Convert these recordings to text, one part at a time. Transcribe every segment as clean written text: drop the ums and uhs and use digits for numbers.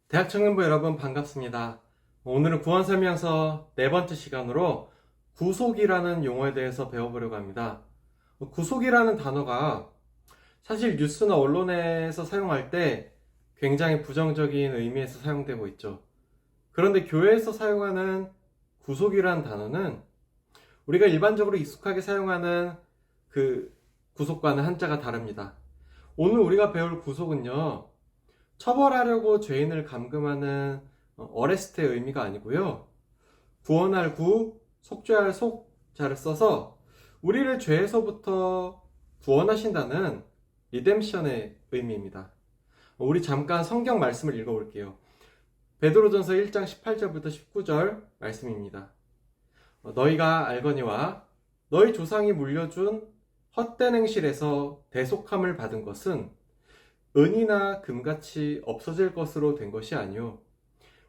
대학 청년부 여러분 반갑습니다. 오늘은 구원 설명서 네 번째 시간으로 구속이라는 용어에 대해서 배워보려고 합니다. 구속이라는 단어가 사실 뉴스나 언론에서 사용할 때 굉장히 부정적인 의미에서 사용되고 있죠. 그런데 교회에서 사용하는 구속이라는 단어는 우리가 일반적으로 익숙하게 사용하는 그 구속과는 한자가 다릅니다. 오늘 우리가 배울 구속은요, 처벌하려고 죄인을 감금하는 어레스트의 의미가 아니고요. 구원할 구, 속죄할 속자를 써서 우리를 죄에서부터 구원하신다는 리뎀션의 의미입니다. 우리 잠깐 성경 말씀을 읽어볼게요. 베드로전서 1장 18절부터 19절 말씀입니다. 너희가 알거니와 너희 조상이 물려준 헛된 행실에서 대속함을 받은 것은 은이나 금같이 없어질 것으로 된 것이 아니요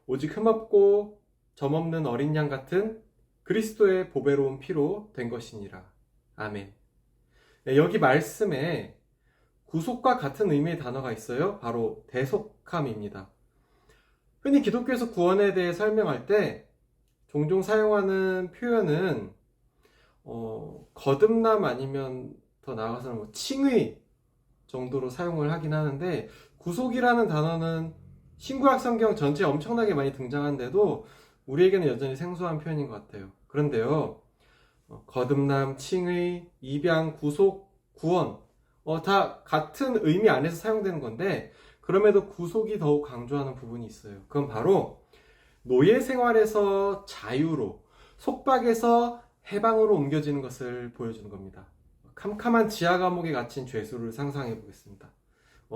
오직 흠없고 점없는 어린 양 같은 그리스도의 보배로운 피로 된 것이니라. 아멘. 네, 여기 말씀에 구속과 같은 의미의 단어가 있어요. 바로 대속함입니다. 흔히 기독교에서 구원에 대해 설명할 때 종종 사용하는 표현은 거듭남 아니면 더 나아가서는 칭의 정도로 사용을 하긴 하는데, 구속이라는 단어는 신구약 성경 전체에 엄청나게 많이 등장하는데도 우리에게는 여전히 생소한 표현인 것 같아요. 그런데요, 거듭남, 칭의, 입양, 구속, 구원 다 같은 의미 안에서 사용되는 건데, 그럼에도 구속이 더욱 강조하는 부분이 있어요. 그건 바로 노예 생활에서 자유로, 속박에서 해방으로 옮겨지는 것을 보여주는 겁니다. 캄캄한 지하 감옥에 갇힌 죄수를 상상해 보겠습니다.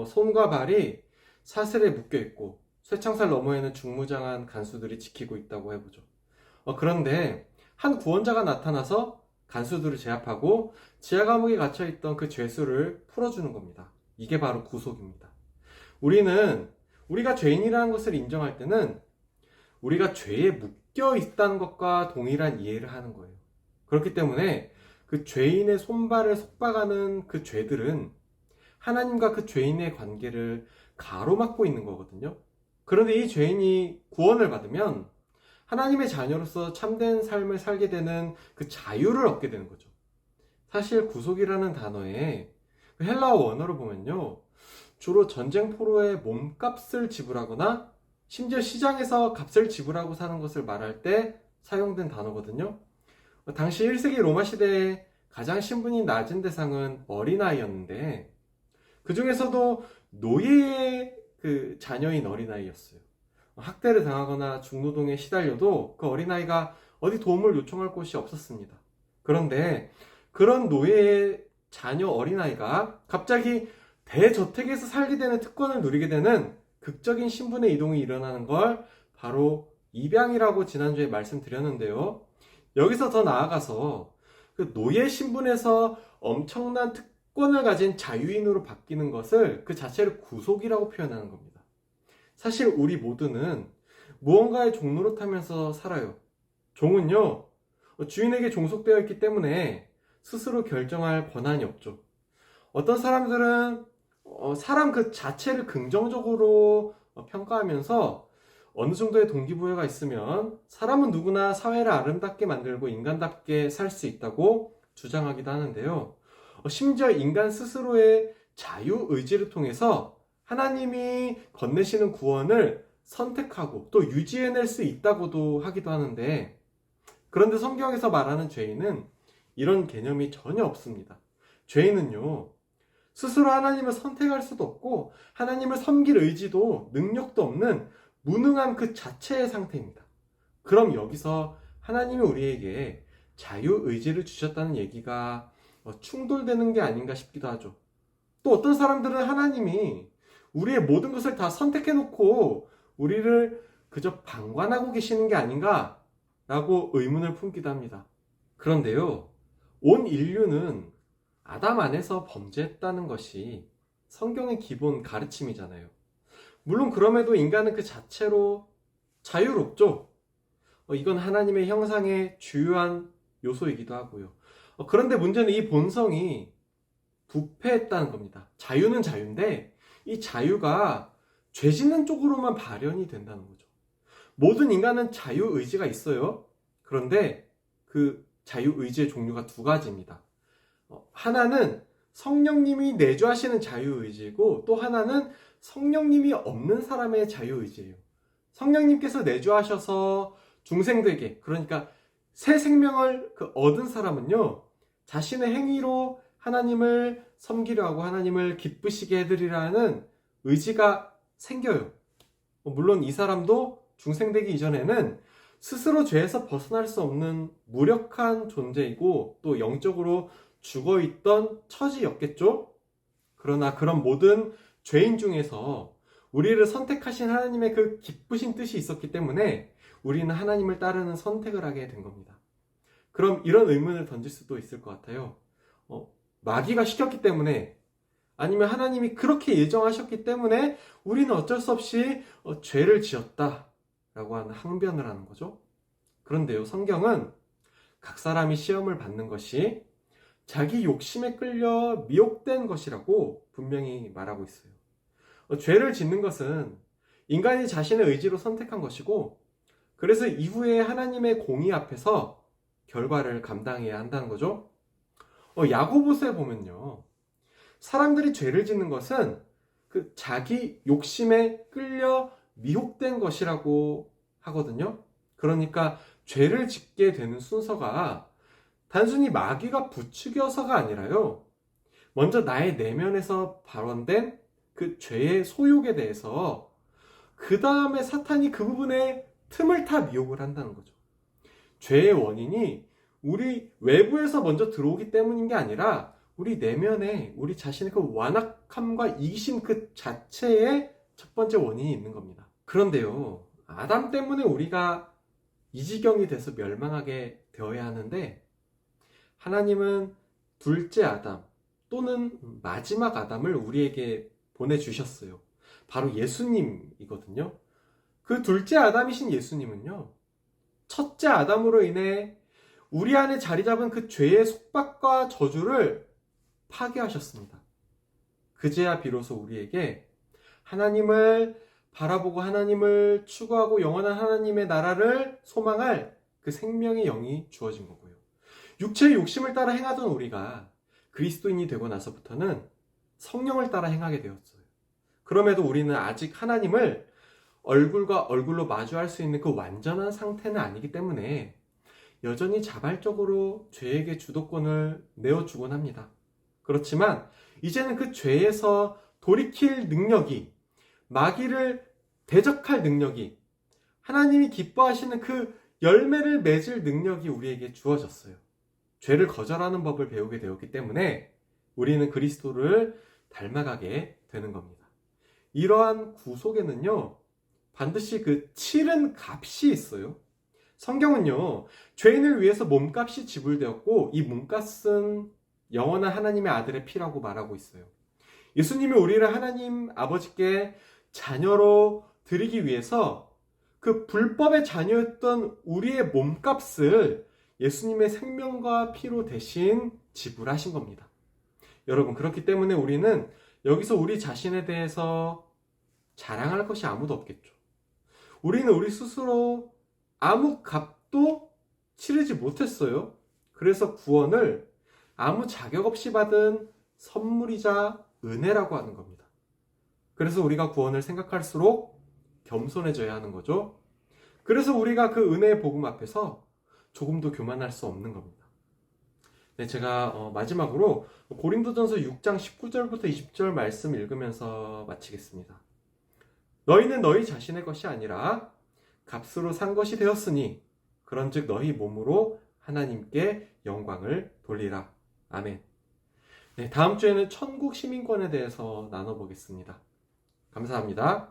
손과 발이 사슬에 묶여 있고 쇠창살 너머에는 중무장한 간수들이 지키고 있다고 해보죠. 그런데 한 구원자가 나타나서 간수들을 제압하고 지하 감옥에 갇혀 있던 그 죄수를 풀어주는 겁니다. 이게 바로 구속입니다. 우리가 죄인이라는 것을 인정할 때는 우리가 죄에 묶여 있다는 것과 동일한 이해를 하는 거예요. 그렇기 때문에 그 죄인의 손발을 속박하는 그 죄들은 하나님과 그 죄인의 관계를 가로막고 있는 거거든요. 그런데 이 죄인이 구원을 받으면 하나님의 자녀로서 참된 삶을 살게 되는 그 자유를 얻게 되는 거죠. 사실 구속이라는 단어에 그 헬라어 원어로 보면요, 주로 전쟁 포로의 몸값을 지불하거나 심지어 시장에서 값을 지불하고 사는 것을 말할 때 사용된 단어거든요. 당시 1세기 로마 시대에 가장 신분이 낮은 대상은 어린아이였는데, 그 중에서도 노예의 그 자녀인 어린아이였어요. 학대를 당하거나 중노동에 시달려도 그 어린아이가 어디 도움을 요청할 곳이 없었습니다. 그런데 그런 노예의 자녀 어린아이가 갑자기 대저택에서 살게 되는 특권을 누리게 되는 극적인 신분의 이동이 일어나는 걸 바로 입양이라고 지난주에 말씀드렸는데요. 여기서 더 나아가서 그 노예 신분에서 엄청난 특권을 가진 자유인으로 바뀌는 것을 그 자체를 구속이라고 표현하는 겁니다. 사실 우리 모두는 무언가의 종노릇하면서 살아요. 종은요, 주인에게 종속되어 있기 때문에 스스로 결정할 권한이 없죠. 어떤 사람들은 사람 그 자체를 긍정적으로 평가하면서 어느 정도의 동기부여가 있으면 사람은 누구나 사회를 아름답게 만들고 인간답게 살 수 있다고 주장하기도 하는데요. 심지어 인간 스스로의 자유의지를 통해서 하나님이 건네시는 구원을 선택하고 또 유지해낼 수 있다고도 하기도 하는데, 그런데 성경에서 말하는 죄인은 이런 개념이 전혀 없습니다. 죄인은요, 스스로 하나님을 선택할 수도 없고 하나님을 섬길 의지도 능력도 없는 무능한 그 자체의 상태입니다. 그럼 여기서 하나님이 우리에게 자유의지를 주셨다는 얘기가 충돌되는 게 아닌가 싶기도 하죠. 또 어떤 사람들은 하나님이 우리의 모든 것을 다 선택해놓고 우리를 그저 방관하고 계시는 게 아닌가 라고 의문을 품기도 합니다. 그런데요, 온 인류는 아담 안에서 범죄했다는 것이 성경의 기본 가르침이잖아요. 물론 그럼에도 인간은 그 자체로 자유롭죠. 이건 하나님의 형상의 주요한 요소이기도 하고요. 그런데 문제는 이 본성이 부패했다는 겁니다. 자유는 자유인데 이 자유가 죄 짓는 쪽으로만 발현이 된다는 거죠. 모든 인간은 자유의지가 있어요. 그런데 그 자유의지의 종류가 두 가지입니다. 하나는 성령님이 내주하시는 자유의지이고, 또 하나는 성령님이 없는 사람의 자유의지예요. 성령님께서 내주하셔서 중생되게, 그러니까 새 생명을 얻은 사람은요, 자신의 행위로 하나님을 섬기려 하고 하나님을 기쁘시게 해드리라는 의지가 생겨요. 물론 이 사람도 중생되기 이전에는 스스로 죄에서 벗어날 수 없는 무력한 존재이고, 또 영적으로 죽어있던 처지였겠죠? 그러나 그런 모든 죄인 중에서 우리를 선택하신 하나님의 그 기쁘신 뜻이 있었기 때문에 우리는 하나님을 따르는 선택을 하게 된 겁니다. 그럼 이런 의문을 던질 수도 있을 것 같아요. 마귀가 시켰기 때문에, 아니면 하나님이 그렇게 예정하셨기 때문에 우리는 어쩔 수 없이 죄를 지었다 라고 하는 항변을 하는 거죠. 그런데요, 성경은 각 사람이 시험을 받는 것이 자기 욕심에 끌려 미혹된 것이라고 분명히 말하고 있어요. 죄를 짓는 것은 인간이 자신의 의지로 선택한 것이고, 그래서 이후에 하나님의 공의 앞에서 결과를 감당해야 한다는 거죠. 야고보서에 보면요, 사람들이 죄를 짓는 것은 그 자기 욕심에 끌려 미혹된 것이라고 하거든요. 그러니까 죄를 짓게 되는 순서가 단순히 마귀가 부추겨서가 아니라요, 먼저 나의 내면에서 발원된 그 죄의 소욕에 대해서 그 다음에 사탄이 그 부분에 틈을 타 미혹을 한다는 거죠. 죄의 원인이 우리 외부에서 먼저 들어오기 때문인 게 아니라 우리 내면에 우리 자신의 그 완악함과 이기심 그 자체에 첫 번째 원인이 있는 겁니다. 그런데요, 아담 때문에 우리가 이 지경이 돼서 멸망하게 되어야 하는데, 하나님은 둘째 아담 또는 마지막 아담을 우리에게 보내주셨어요. 바로 예수님이거든요. 그 둘째 아담이신 예수님은요, 첫째 아담으로 인해 우리 안에 자리 잡은 그 죄의 속박과 저주를 파괴하셨습니다. 그제야 비로소 우리에게 하나님을 바라보고 하나님을 추구하고 영원한 하나님의 나라를 소망할 그 생명의 영이 주어진 거고요. 육체의 욕심을 따라 행하던 우리가 그리스도인이 되고 나서부터는 성령을 따라 행하게 되었어요. 그럼에도 우리는 아직 하나님을 얼굴과 얼굴로 마주할 수 있는 그 완전한 상태는 아니기 때문에 여전히 자발적으로 죄에게 주도권을 내어주곤 합니다. 그렇지만 이제는 그 죄에서 돌이킬 능력이, 마귀를 대적할 능력이, 하나님이 기뻐하시는 그 열매를 맺을 능력이 우리에게 주어졌어요. 죄를 거절하는 법을 배우게 되었기 때문에 우리는 그리스도를 닮아가게 되는 겁니다. 이러한 구속에는요, 반드시 그 치른 값이 있어요. 성경은요, 죄인을 위해서 몸값이 지불되었고, 이 몸값은 영원한 하나님의 아들의 피라고 말하고 있어요. 예수님이 우리를 하나님 아버지께 자녀로 드리기 위해서 그 불법의 자녀였던 우리의 몸값을 예수님의 생명과 피로 대신 지불하신 겁니다. 여러분, 그렇기 때문에 우리는 여기서 우리 자신에 대해서 자랑할 것이 아무도 없겠죠. 우리는 우리 스스로 아무 값도 치르지 못했어요. 그래서 구원을 아무 자격 없이 받은 선물이자 은혜라고 하는 겁니다. 그래서 우리가 구원을 생각할수록 겸손해져야 하는 거죠. 그래서 우리가 그 은혜의 복음 앞에서 조금도 교만할 수 없는 겁니다. 네, 제가 마지막으로 고린도전서 6장 19절부터 20절 말씀 읽으면서 마치겠습니다. 너희는 너희 자신의 것이 아니라 값으로 산 것이 되었으니 그런즉 너희 몸으로 하나님께 영광을 돌리라. 아멘. 네, 다음 주에는 천국 시민권에 대해서 나눠보겠습니다. 감사합니다.